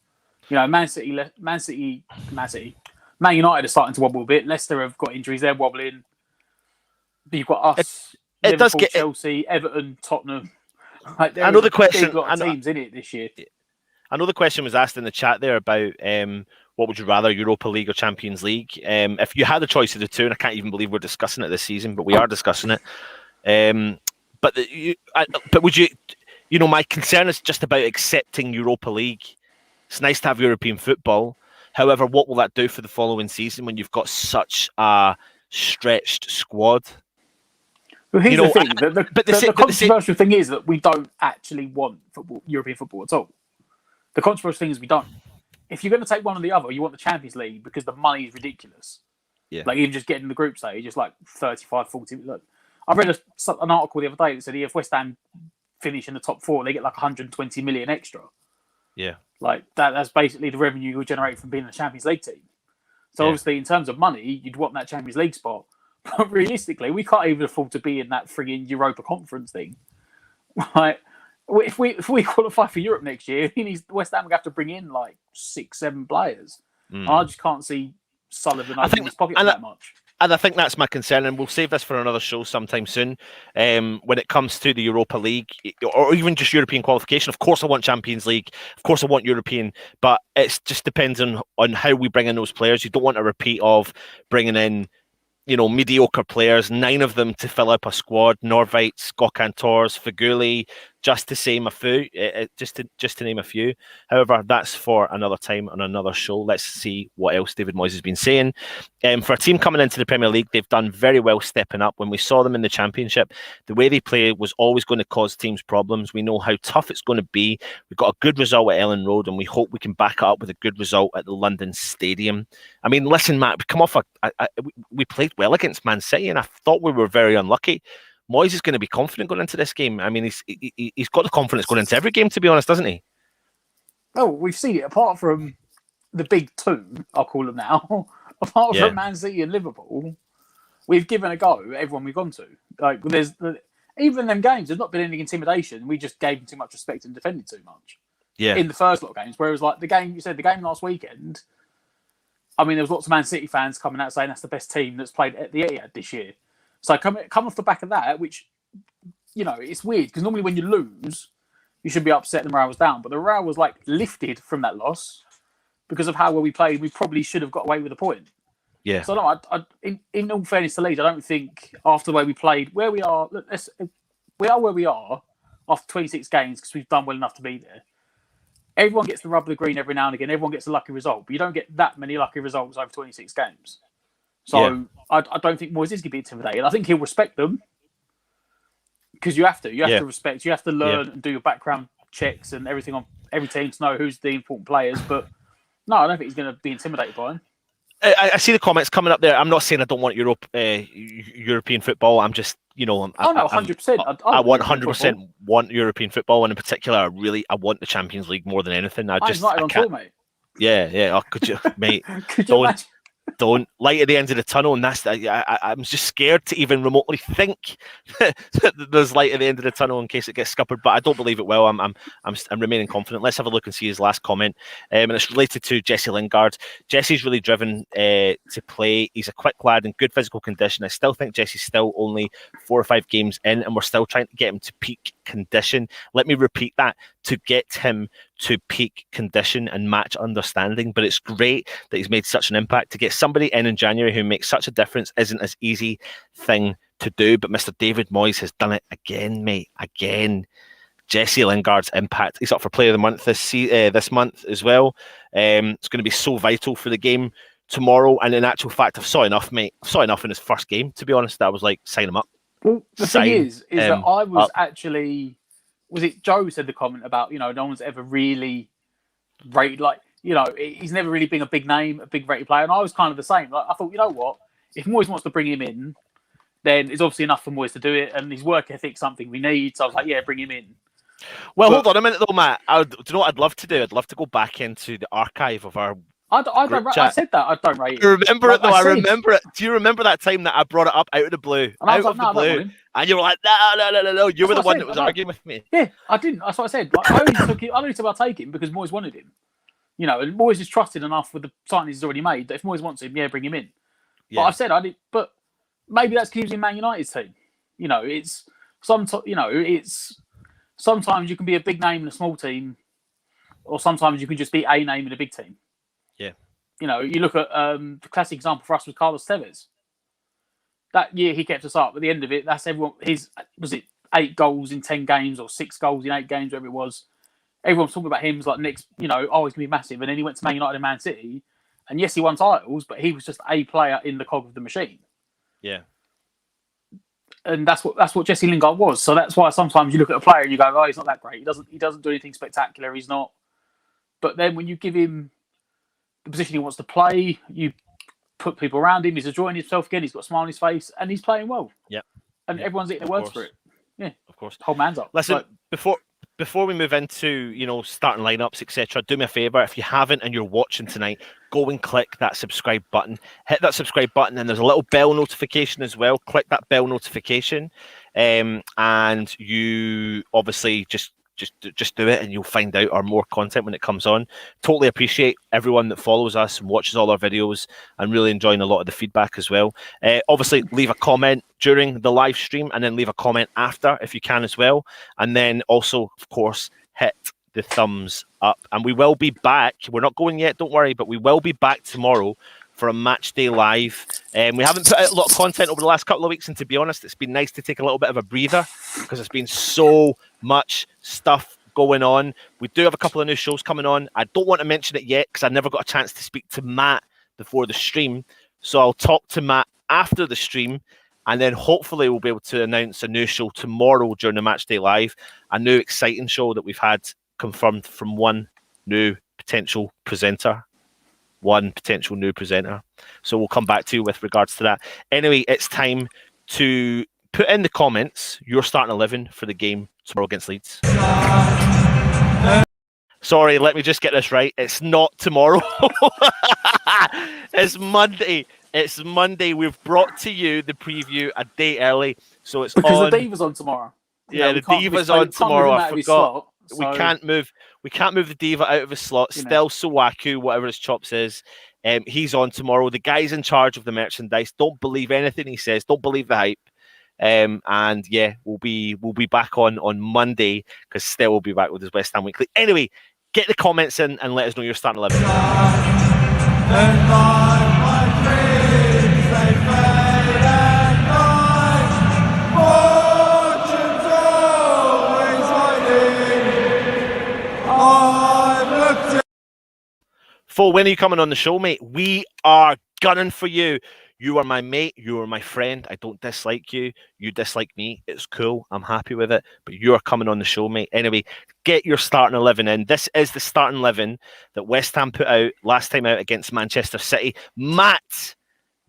Man United are starting to wobble a bit. Leicester have got injuries; they're wobbling. But you've got us. It Liverpool, does get Chelsea, Everton, Tottenham. I know the question. Big lot of teams in it this year. I know the question was asked in the chat there about what would you rather, Europa League or Champions League? If you had a choice of the two, and I can't even believe we're discussing it this season, but we are discussing it. But would you? My concern is just about accepting Europa League. It's nice to have European football. However, what will that do for the following season when you've got such a stretched squad? Well, here's the thing. The controversial thing is that we don't actually want European football at all. The controversial thing is we don't. If you're going to take one or the other, you want the Champions League because the money is ridiculous. Yeah. Like even just getting the group stage, just like 35, 40. Look, I read an article the other day that said if West Ham finish in the top 4, they get like 120 million extra. Yeah. Like that's basically the revenue you'll generate from being a Champions League team. So obviously, in terms of money, you'd want that Champions League spot. But realistically, we can't even afford to be in that frigging Europa Conference thing. Right? If we qualify for Europe next year, West Ham will have to bring in like 6-7 players. I just can't see Sullivan opening his pocket that much. And I think that's my concern, and we'll save this for another show sometime soon. When it comes to the Europa League, or even just European qualification, of course I want Champions League, of course I want European, but it just depends on how we bring in those players. You don't want a repeat of bringing in, mediocre players, 9 of them to fill up a squad, Norvites, Gokantors, Faguli, just to name a few, just to name a few. However, that's for another time on another show. Let's see what else David Moyes has been saying. For a team coming into the Premier League, they've done very well stepping up. When we saw them in the Championship, the way they play was always going to cause teams problems. We know how tough it's going to be. We've got a good result at Ellen Road, and we hope we can back it up with a good result at the London Stadium. I mean, listen, Matt, we come off we played well against Man City, and I thought we were very unlucky. Moyes is going to be confident going into this game. I mean, he's got the confidence going into every game, to be honest, doesn't he? Oh, we've seen it. Apart from the big 2, I'll call them now. Apart from Man City and Liverpool, we've given a go at everyone we've gone to. Like, even in them games, there's not been any intimidation. We just gave them too much respect and defended too much. Yeah. In the first lot of games, whereas like the game last weekend. I mean, there was lots of Man City fans coming out saying that's the best team that's played at the Etihad this year. So come off the back of that, which, it's weird because normally when you lose, you should be upset the morale was down. But the morale was like lifted from that loss because of how well we played. We probably should have got away with a point. Yeah. So no, in all fairness to Leeds, I don't think after the way we played, where we are, we are where we are after 26 games because we've done well enough to be there. Everyone gets the rub of the green every now and again. Everyone gets a lucky result, but you don't get that many lucky results over 26 games. So I don't think Moyes is going to be intimidated. I think he'll respect them because you have to. You have to respect. You have to learn and do your background checks and everything on every team to know who's the important players. But no, I don't think he's going to be intimidated by him. I see the comments coming up there. I'm not saying I don't want European football. I'm just, no, 100%. I want 100% want European football, and in particular, I want the Champions League more than anything. I can't. Mate. Yeah. Oh, could you, mate? Could you imagine? Don't light at the end of the tunnel, and that's I'm just scared to even remotely think that there's light at the end of the tunnel in case it gets scuppered. But I don't believe it will. I'm remaining confident. Let's have a look and see his last comment, and it's related to Jesse Lingard. Jesse's really driven to play. He's a quick lad in good physical condition. I still think Jesse's still only 4 or 5 games in, and we're still trying to get him to peak condition. Let me repeat that: to get him to peak condition and match understanding. But it's great that he's made such an impact. To get somebody in January who makes such a difference isn't an easy thing to do, but Mr. David Moyes has done it again, mate. Again. Jesse Lingard's impact. He's up for Player of the Month this month as well. It's going to be so vital for the game tomorrow. And in actual fact, I've saw enough, mate. I saw enough in his first game, to be honest. I was like, sign him up. Well, the thing is that I was actually... Was it Joe who said the comment about, no one's ever really rated, he's never really been a big name, a big rated player. And I was kind of the same. Like, I thought, you know what? If Moyes wants to bring him in, then it's obviously enough for Moyes to do it. And his work ethic's something we need. So I was like, yeah, bring him in. Well, hold on a minute though, Matt. Do you know what I'd love to do? I'd love to go back into the archive of our I said that. I don't rate it. I remember it though. I remember it. Do you remember that time that I brought it up out of the blue? And I was like, no, I don't want him. And you were like, no. You were the one that was arguing with me. Yeah, I didn't. That's what I said. Like, I only said I'll take him because Moyes wanted him. And Moyes is trusted enough with the signings he's already made that if Moyes wants him, yeah, bring him in. Yeah. But I've said I did. But maybe that's because he's in Man United's team. It's sometimes you can be a big name in a small team, or sometimes you can just be a name in a big team. Yeah. You look at the classic example for us was Carlos Tevez. That year he kept us up. At the end of it, that's everyone. Was it 8 goals in 10 games or 6 goals in 8 games, whatever it was. Everyone's talking about him as like next, he's going to be massive. And then he went to Man United and Man City. And yes, he won titles, but he was just a player in the cog of the machine. Yeah. And that's what Jesse Lingard was. So that's why sometimes you look at a player and you go, oh, he's not that great. He doesn't do anything spectacular. He's not. But then when you give him the position he wants to play, you put people around him. He's enjoying himself again. He's got a smile on his face, and he's playing well. Yeah. And everyone's eating their words for it. Yeah. Of course. Hold man's up. Listen, before we move into starting lineups, etc., do me a favor. If you haven't and you're watching tonight, go and click that subscribe button. Hit that subscribe button, and there's a little bell notification as well. Click that bell notification, and you obviously just do it, and you'll find out our more content when it comes on. Totally appreciate everyone that follows us and watches all our videos, and really enjoying a lot of the feedback as well. Obviously, leave a comment during the live stream, and then leave a comment after if you can as well. And then also, of course, hit the thumbs up. And we will be back. We're not going yet, don't worry, but we will be back tomorrow for a match day live. We haven't put out a lot of content over the last couple of weeks, and to be honest, it's been nice to take a little bit of a breather because there's been so much stuff going on. We do have a couple of new shows coming on. I don't want to mention it yet because I never got a chance to speak to Matt before the stream. So I'll talk to Matt after the stream, and then hopefully we'll be able to announce a new show tomorrow during the match day live, a new exciting show that we've had confirmed from one new potential presenter. So we'll come back to you with regards to that. Anyway, it's time to put in the comments your starting 11 for the game tomorrow against Leeds. Sorry, let me just get this right. It's not tomorrow. It's Monday. It's Monday. We've brought to you the preview a day early, so it's because on. the Diva's on tomorrow. Yeah, the Diva's on tomorrow. I forgot. We can't move the Diva out of his slot. Still Sawaku, whatever his chops is. He's on tomorrow. The guy's in charge of the merchandise. Don't believe anything he says. Don't believe the hype. And yeah, we'll be back on Monday because Still will be back with his West Ham Weekly. Anyway, get the comments in and let us know your starting 11. Full, when are you coming on the show, mate? We are gunning for you. You are my mate. You are my friend. I don't dislike you. You dislike me. It's cool. I'm happy with it. But you are coming on the show, mate. Anyway, get your starting 11 in. This is the starting 11 that West Ham put out last time out against Manchester City. Matt,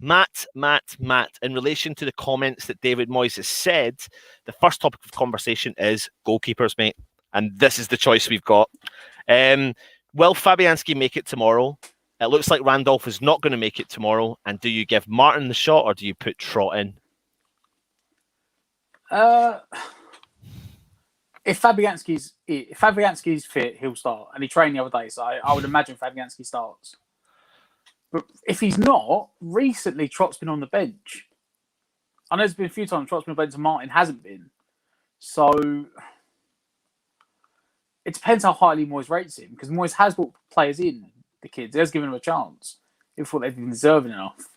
in relation to the comments that David Moyes has said, the first topic of conversation is goalkeepers, mate. And this is the choice we've got. Will Fabianski make it tomorrow? It looks like Randolph is not going to make it tomorrow. And do you give Martin the shot or do you put Trott in? If Fabianski's fit, he'll start. And he trained the other day, so I would imagine Fabianski starts. But if he's not, recently Trott's been on the bench. I know there's been a few times Trott's been on the bench and Martin hasn't been. So it depends how highly Moyes rates him, because Moyes has brought players in, the kids. He has given them a chance. He thought they've been deserving enough.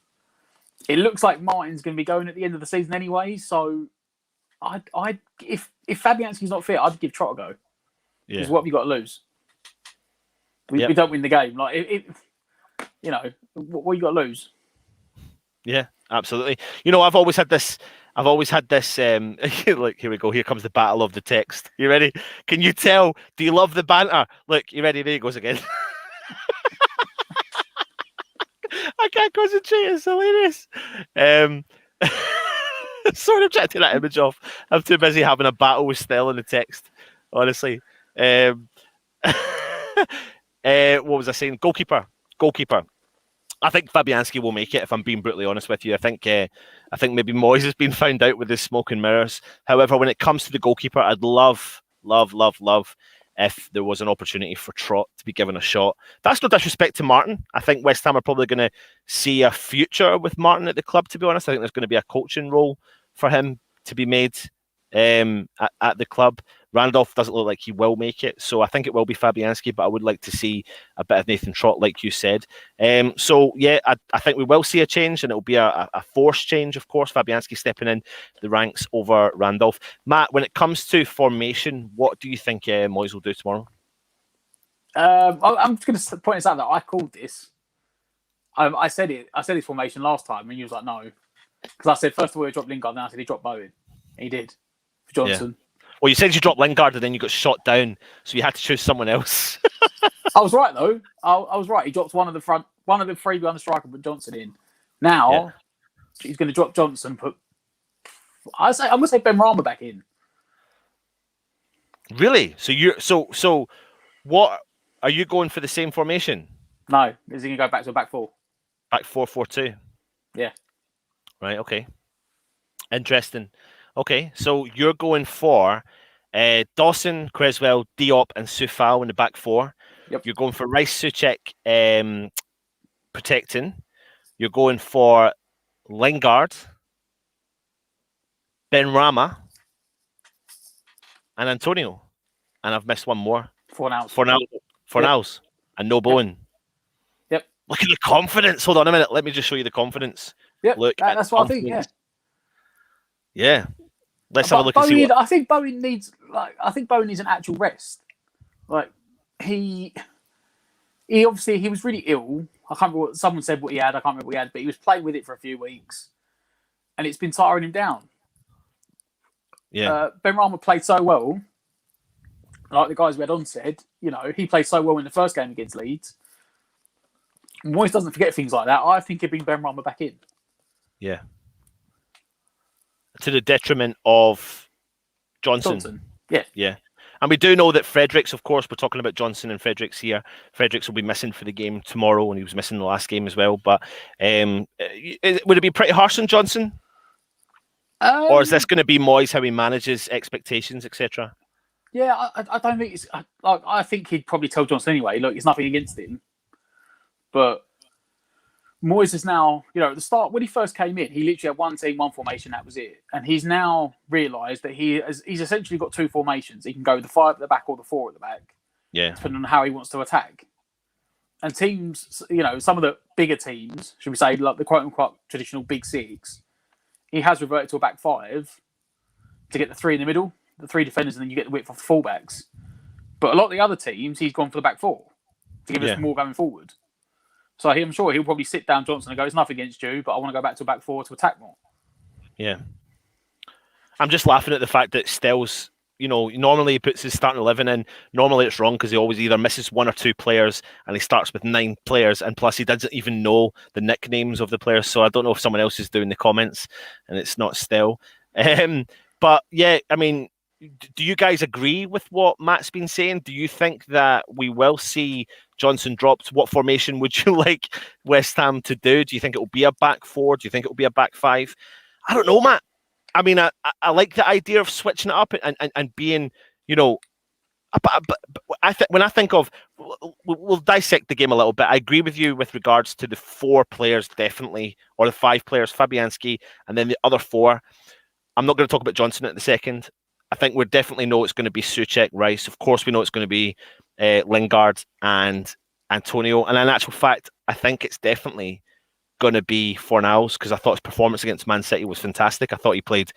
It looks like Martin's going to be going at the end of the season anyway. So, if Fabianski's not fit, I'd give Trott a go. Because what have you got to lose? We don't win the game. Like, what you got to lose? Yeah, absolutely. I've always had this. Look, here we go. Here comes the battle of the text. You ready? Can you tell? Do you love the banter? Look, you ready? There he goes again. I can't concentrate. It's hilarious. Sorry, I'm trying to take that image off. I'm too busy having a battle with Stell in the text. Honestly. What was I saying? Goalkeeper. I think Fabianski will make it, if I'm being brutally honest with you. I think maybe Moyes has been found out with his smoke and mirrors. However, when it comes to the goalkeeper, I'd love if there was an opportunity for Trott to be given a shot. That's no disrespect to Martin. I think West Ham are probably going to see a future with Martin at the club, to be honest. I think there's going to be a coaching role for him to be made at the club. Randolph doesn't look like he will make it, so I think it will be Fabianski, but I would like to see a bit of Nathan Trott, like you said. I think we will see a change, and it will be a forced change, of course. Fabianski stepping in the ranks over Randolph. Matt, when it comes to formation, what do you think Moyes will do tomorrow? I'm just going to point this out that I called this. I said his formation last time, and he was like, no. Because I said, first of all, he dropped Lingard, then I said he dropped Bowen. And he did. For Johnson. Yeah. Well, you said you dropped Lingard and then you got shot down, so you had to choose someone else. I was right though. I was right. He dropped one of the three behind the striker, put Johnson in. Now he's going to drop Johnson. I'm going to say Ben Rama back in. Really? So what are you going for the same formation? No, is he going to go back to a back four? Back 4-4-2. Yeah. Right. Okay. Interesting. Okay, so you're going for Dawson, Creswell, Diop, and Soufal in the back four. Yep. You're going for Rice, Souček protecting. You're going for Lingard, Ben Rama, and Antonio. And I've missed one more. Fornals. And no Bowen. Yep. Look at the confidence. Hold on a minute. Let me just show you the confidence. Yep. Look, that's what I think. Yeah. Yeah. Let's have a look and see. I think Bowen needs an actual rest. Like he obviously he was really ill. I can't remember what someone said what he had. I can't remember what he had, but he was playing with it for a few weeks, and it's been tiring him down. Yeah. Ben Rama played so well. Like the guys we had on said, he played so well in the first game against Leeds. Moyes doesn't forget things like that. I think he'd bring Ben Rama back in. Yeah. To the detriment of Johnson. Yeah. Yeah. And we do know that Fredericks, of course, we're talking about Johnson and Fredericks here. Fredericks will be missing for the game tomorrow, and he was missing the last game as well. But would it be pretty harsh on Johnson? Or is this going to be Moyes, how he manages expectations, etc.? Yeah, I don't think it's... I think he'd probably tell Johnson anyway, look, it's nothing against him. But Moyes is now, at the start, when he first came in, he literally had one team, one formation, that was it. And he's now realised that he's essentially got two formations. He can go with the 5 at the back or the 4 at the back. Yeah. Depending on how he wants to attack. And teams, some of the bigger teams, should we say, like the quote-unquote traditional big 6, he has reverted to a back 5 to get the 3 in the middle, the 3 defenders, and then you get the width off the fullbacks. But a lot of the other teams, he's gone for the back 4 to give us more going forward. So I'm sure he'll probably sit down Johnson and go, it's nothing against you, but I want to go back to a back 4 to attack more. Yeah. I'm just laughing at the fact that Stell's, normally he puts his starting 11 in. Normally it's wrong because he always either misses 1 or 2 players and he starts with 9 players. And plus he doesn't even know the nicknames of the players. So I don't know if someone else is doing the comments and it's not Stell. But yeah, I mean, do you guys agree with what Matt's been saying? Do you think that we will see Johnson dropped? What formation would you like West Ham to do? Do you think it will be a back 4? Do you think it will be a back 5? I don't know, Matt. I mean, I like the idea of switching it up and being, when I think of, we'll dissect the game a little bit. I agree with you with regards to the 4 players, definitely, or the 5 players, Fabianski, and then the other 4. I'm not going to talk about Johnson at the second. I think we definitely know it's going to be Souček, Rice. Of course, we know it's going to be Lingard and Antonio. And in actual fact, I think it's definitely going to be Fornals, because I thought his performance against Man City was fantastic. I thought he played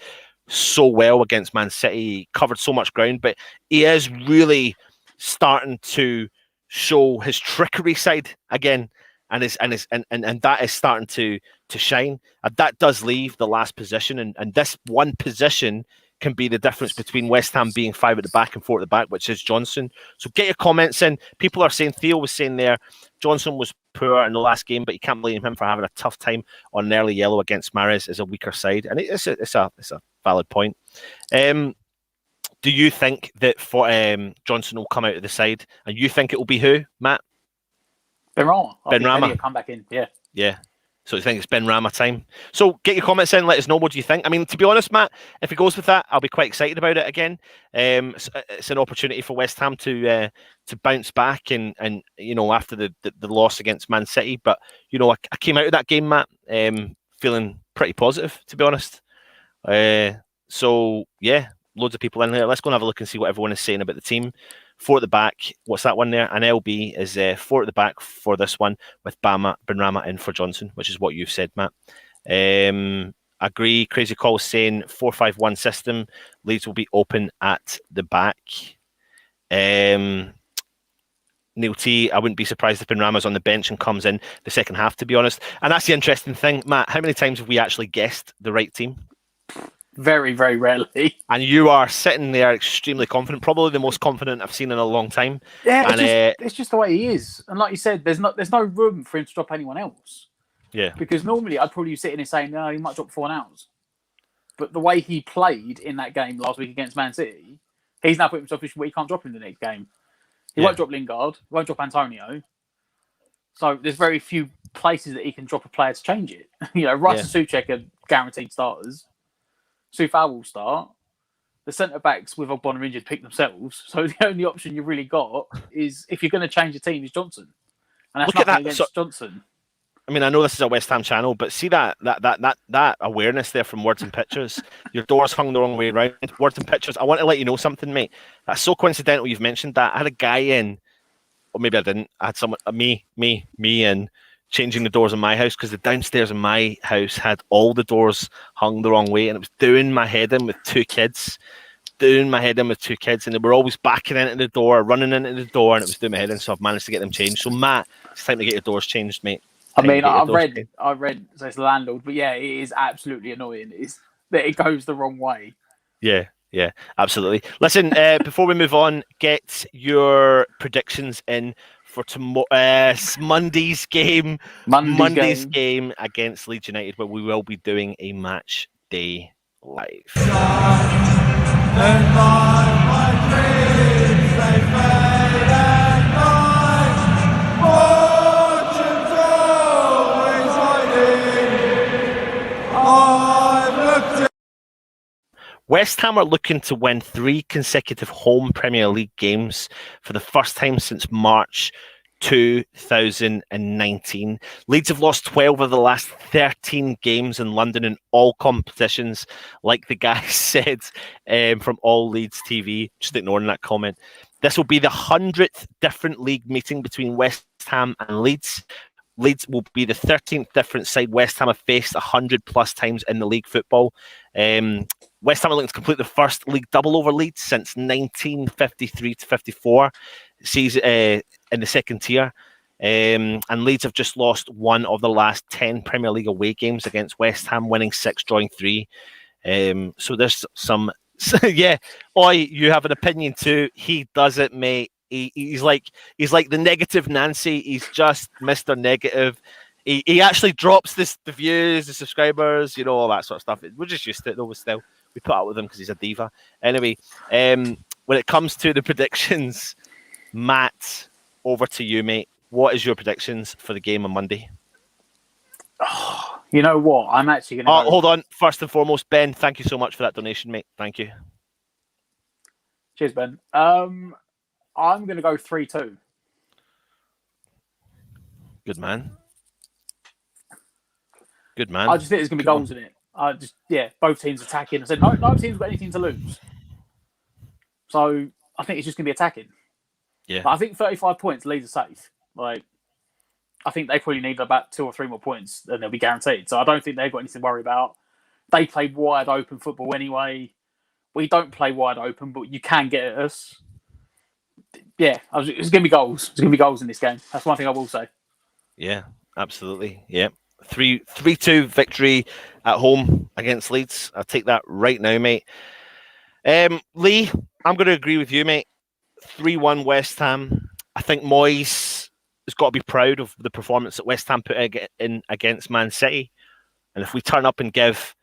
so well against Man City. He covered so much ground, but he is really starting to show his trickery side again, and that is starting to shine. And that does leave the last position, and this one position can be the difference between West Ham being 5 at the back and 4 at the back, which is Johnson. So get your comments in. People are saying, Theo was saying there, Johnson was poor in the last game, but you can't blame him for having a tough time on an early yellow against Mahrez as a weaker side. And it's a valid point. Do you think that Johnson will come out of the side? And you think it will be who, Matt? Benrahma. Benrahma Will come back in, yeah. Yeah. So you think it's Benrahma time? So get your comments in. Let us know. What do you think? I mean, to be honest, Matt, if he goes with that, I'll be quite excited about it again. It's an opportunity for West Ham to bounce back and after the loss against Man City. But I came out of that game, Matt, feeling pretty positive, to be honest. So yeah, loads of people in there. Let's go and have a look and see what everyone is saying about the team. 4 at the back. What's that one there? An LB is 4 at the back for this one, with Benrahma in for Johnson, which is what you've said, Matt. Agree. Crazy Call saying 4-5-1 system. Leeds will be open at the back. Neil T, I wouldn't be surprised if Benrahma's on the bench and comes in the second half, to be honest. And that's the interesting thing, Matt. How many times have we actually guessed the right team? Very, very rarely. And you are sitting there extremely confident, probably the most confident I've seen in a long time. Yeah, it's just the way he is. And like you said, there's no room for him to drop anyone else. Yeah. Because normally I'd probably be sitting here saying, no, he might drop Fornals. But the way he played in that game last week against Man City, he's now put himself in where he can't drop him the next game. He won't drop Lingard, he won't drop Antonio. So there's very few places that he can drop a player to change it. Rice and Souček are guaranteed starters. Soufal will start. The centre-backs with Ogbonna injured pick themselves. So the only option you've really got is, if you're going to change the team, is Johnson. And that's nothing against Johnson. I mean, I know this is a West Ham channel, but see that awareness there from Words and Pictures. Your door's hung the wrong way around. Words and Pictures. I want to let you know something, mate. That's so coincidental you've mentioned that. I had a guy in, or maybe I didn't. I had someone, me in, changing the doors in my house, because the downstairs in my house had all the doors hung the wrong way, and it was doing my head in with two kids, and they were always backing into the door, running into the door, and it was doing my head in. So I've managed to get them changed. So Matt, it's time to get your doors changed, mate. I read so it's the landlord, but yeah, it is absolutely annoying. It's that it goes the wrong way. Yeah, absolutely. Listen, before we move on, get your predictions in for Monday's game. Monday's game against Leeds United, where we will be doing a match day live. West Ham are looking to win 3 consecutive home Premier League games for the first time since March 2019. Leeds have lost 12 of the last 13 games in London in all competitions, like the guy said from All Leeds TV. Just ignoring that comment. This will be the 100th different league meeting between West Ham and Leeds. Leeds will be the 13th different side West Ham have faced 100 plus times in the league football. West Ham are looking to complete the first league double over Leeds since 1953-54 season in the second tier. And Leeds have just lost 1 of the last 10 Premier League away games against West Ham, winning 6, drawing 3. So there's some... yeah, Oi, you have an opinion too. He does it, mate. He's like the negative Nancy. He's just Mr. Negative. He actually drops the views, the subscribers, all that sort of stuff. We're just used to it though. Still, we put up with him because he's a diva. Anyway, when it comes to the predictions, Matt, over to you, mate. What is your predictions for the game on Monday? Oh, you know what? I'm actually going to... Hold on. First and foremost, Ben, thank you so much for that donation, mate. Thank you. Cheers, Ben. I'm going to go 3-2. Good man. Good man. I just think there's going to be goals in it. Both teams attacking. I said, no team's got anything to lose. So I think it's just going to be attacking. Yeah. But I think 35 points, Leeds are safe. I think they probably need about 2 or 3 more points, and they'll be guaranteed. So I don't think they've got anything to worry about. They play wide open football anyway. We don't play wide open, but you can get at us. Yeah, it's going to be goals. There's going to be goals in this game. That's one thing I will say. Yeah, absolutely. Yeah. 3-2 victory at home against Leeds. I'll take that right now, mate. Lee, I'm going to agree with you, mate. 3-1 West Ham. I think Moyes has got to be proud of the performance that West Ham put in against Man City. And if we turn up and give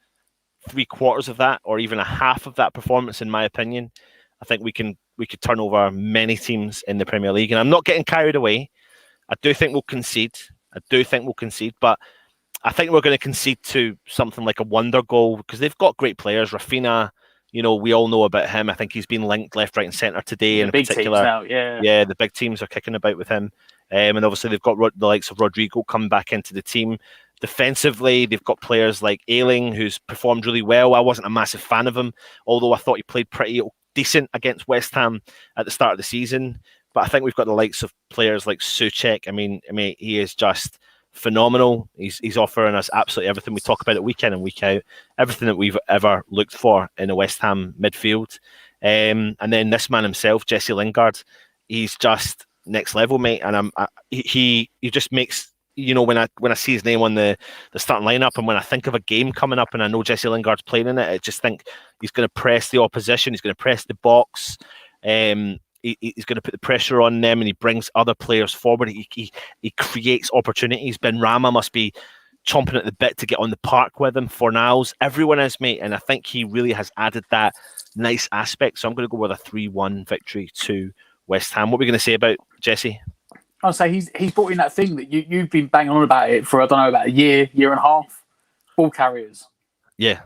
3/4 of that, or even a half of that performance, in my opinion, I think we could turn over many teams in the Premier League. And I'm not getting carried away. I do think we'll concede. But I think we're going to concede to something like a wonder goal because they've got great players. Rafinha, we all know about him. I think he's been linked left, right, and centre today. The in big particular, teams now, yeah. Yeah, the big teams are kicking about with him. And obviously they've got the likes of Rodrigo coming back into the team. Defensively, they've got players like Ayling, who's performed really well. I wasn't a massive fan of him, although I thought he played pretty decent against West Ham at the start of the season. But I think we've got the likes of players like Souček. I mean, he is just phenomenal. He's offering us absolutely everything. We talk about it week in and week out. Everything that we've ever looked for in a West Ham midfield. And then this man himself, Jesse Lingard, he's just next level, mate. And he just makes, when I see his name on the starting lineup, and when I think of a game coming up and I know Jesse Lingard's playing in it, I just think he's going to press the opposition. He's going to press the box. He's going to put the pressure on them, and he brings other players forward. He creates opportunities. Benrahma must be chomping at the bit to get on the park with him. Fornals, everyone is, mate, and I think he really has added that nice aspect. So I'm going to go with a 3-1 victory to West Ham. What are we going to say about Jesse? I'll say he's brought in that thing that you've been banging on about it for, I don't know, about a year and a half. Ball carriers. Yeah.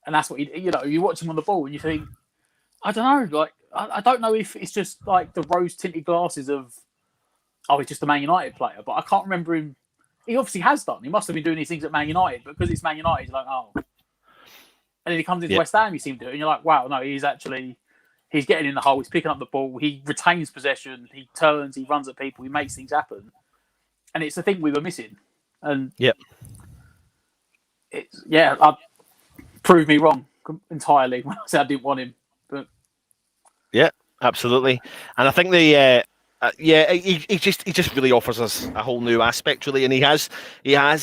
And that's what you watch him on the ball and you think, I don't know, like, I don't know if it's just like the rose-tinted glasses of, he's just a Man United player, but I can't remember him. He obviously has done. He must have been doing these things at Man United, but because it's Man United, you're like, oh. And then he comes into West Ham, you seem to, and you're like, wow, no, he's getting in the hole, he's picking up the ball, he retains possession, he turns, he runs at people, he makes things happen. And it's the thing we were missing. And proved me wrong entirely when I said I didn't want him. But yeah, absolutely. And I think he just really offers us a whole new aspect, really. And he has, I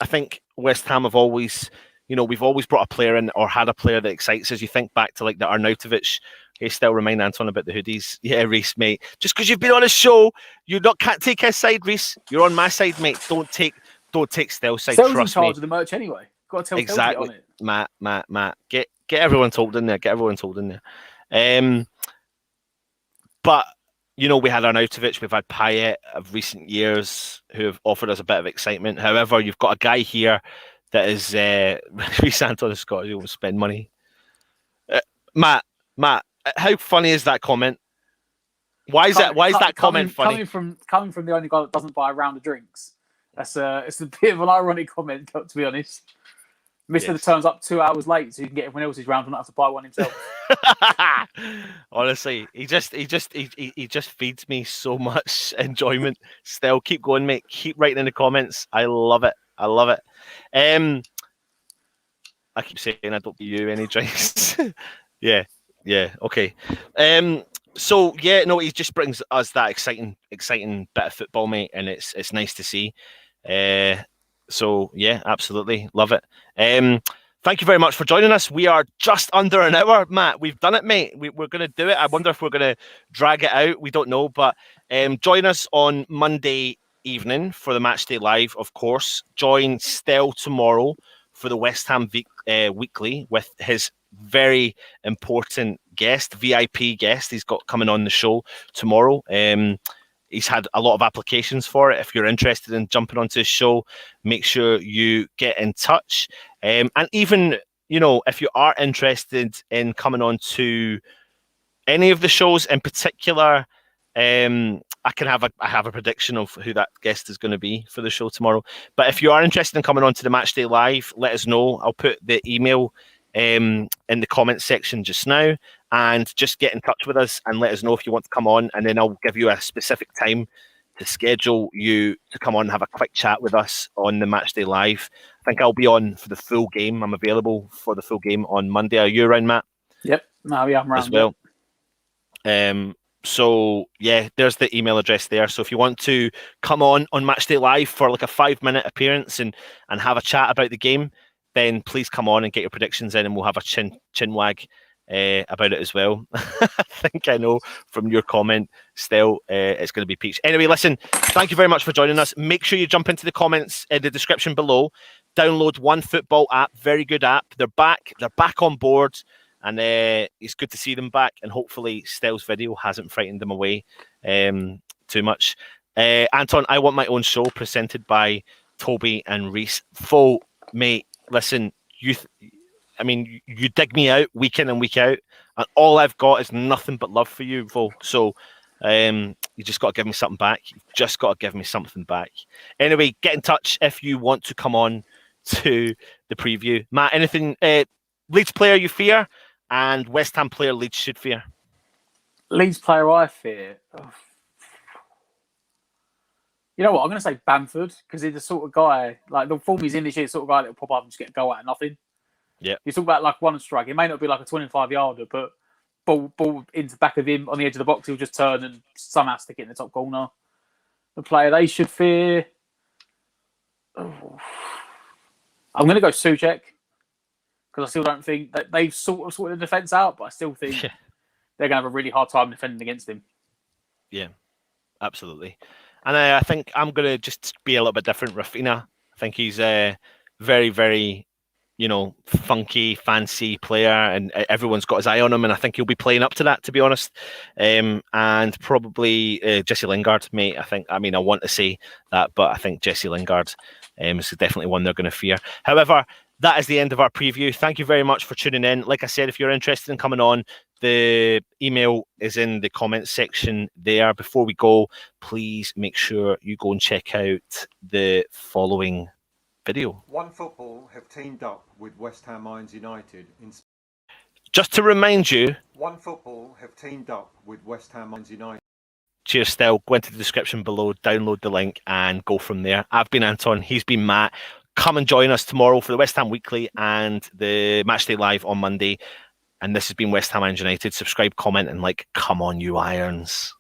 think West Ham have always, we've always brought a player in or had a player that excites us. You think back to like the Arnautovic. Hey, still remind Anton about the hoodies. Yeah, Reese, mate. Just because you've been on a show, can't take his side, Reese. You're on my side, mate. Don't take Stel's side. Stel's trust in charge me. of the merch anyway. Got to tell Exactly. Stel to get on it. Matt. Get everyone told in there. But we had Arnautovic, we've had Payet of recent years who have offered us a bit of excitement. However, you've got a guy here that is Reese Anton Scott who will spend money. Matt, how funny is that comment? Why is that comment funny? Coming from the only guy that doesn't buy a round of drinks. It's a bit of an ironic comment, to be honest. Mister that turns up 2 hours late so he can get everyone else's round and not have to buy one himself. Honestly, he just feeds me so much enjoyment. Still, keep going, mate. Keep writing in the comments. I love it. I keep saying I don't give you any drinks. Yeah, okay. So he just brings us that exciting bit of football, mate, and it's nice to see. So yeah, absolutely love it. Thank you very much for joining us. We are just under an hour, Matt. We've done it, mate. We're going to do it. I wonder if we're going to drag it out. We don't know, but join us on Monday evening for the Matchday Live, of course. Join Stel tomorrow for the West Ham Weekly with his very important guest, VIP guest he's got coming on the show tomorrow. He's had a lot of applications for it. If you're interested in jumping onto his show, make sure you get in touch. And even, if you are interested in coming on to any of the shows in particular, I have a prediction of who that guest is going to be for the show tomorrow. But if you are interested in coming on to the Matchday Live, let us know. I'll put the email in the comments section just now, and just get in touch with us and let us know if you want to come on, and then I'll give you a specific time to schedule you to come on and have a quick chat with us on the Matchday Live. I think I'll be on for the full game. I'm available for the full game on Monday. Are you around, Matt? Yep. No, yeah, I'm around as well. So yeah, there's the email address there. So if you want to come on Matchday Live for like a 5-minute appearance and have a chat about the game, then please come on and get your predictions in, and we'll have a chin wag about it as well. I think I know from your comment, still, it's going to be peach. Anyway, listen, thank you very much for joining us. Make sure you jump into the comments in the description below. Download OneFootball app, very good app. They're back on board. And it's good to see them back, and hopefully Stell's video hasn't frightened them away too much. Anton, I want my own show presented by Toby and Reese. Full, mate, listen, you dig me out week in and week out, and all I've got is nothing but love for you, Full. So you just got to give me something back. You've just got to give me something back. Anyway, get in touch if you want to come on to the preview. Matt, anything Leeds player you fear? And West Ham player Leeds should fear? Leeds player I fear. Oh. You know what? I'm going to say Bamford, because he's the sort of guy, like the form he's in this year, the sort of guy that will pop up and just get a goal out of nothing. Yeah. You talk about like one strike. It may not be like a 25-yarder, but ball into the back of him on the edge of the box, he'll just turn and somehow stick it in the top corner. The player they should fear. Oh. I'm going to go Souček, because I still don't think that they've sort of sorted the defence out, but I still think they're going to have a really hard time defending against him. Yeah, absolutely. And I think I'm going to just be a little bit different. Rafinha, I think he's a very, very, funky, fancy player, and everyone's got his eye on him, and I think he'll be playing up to that, to be honest. And probably Jesse Lingard, mate. I want to say that, but I think Jesse Lingard is definitely one they're going to fear. However, that is the end of our preview. Thank you very much for tuning in. Like I said, if you're interested in coming on, the email is in the comments section there. Before we go, please make sure you go and check out the following video. OneFootball have teamed up with West Ham United in... Just to remind you, OneFootball have teamed up with West Ham United. Cheers, Stel. Go into the description below, download the link, and go from there. I've been Anton. He's been Matt. Come and join us tomorrow for the West Ham Weekly and the Matchday Live on Monday. And this has been West Ham United. Subscribe, comment, and like. Come on, you Irons.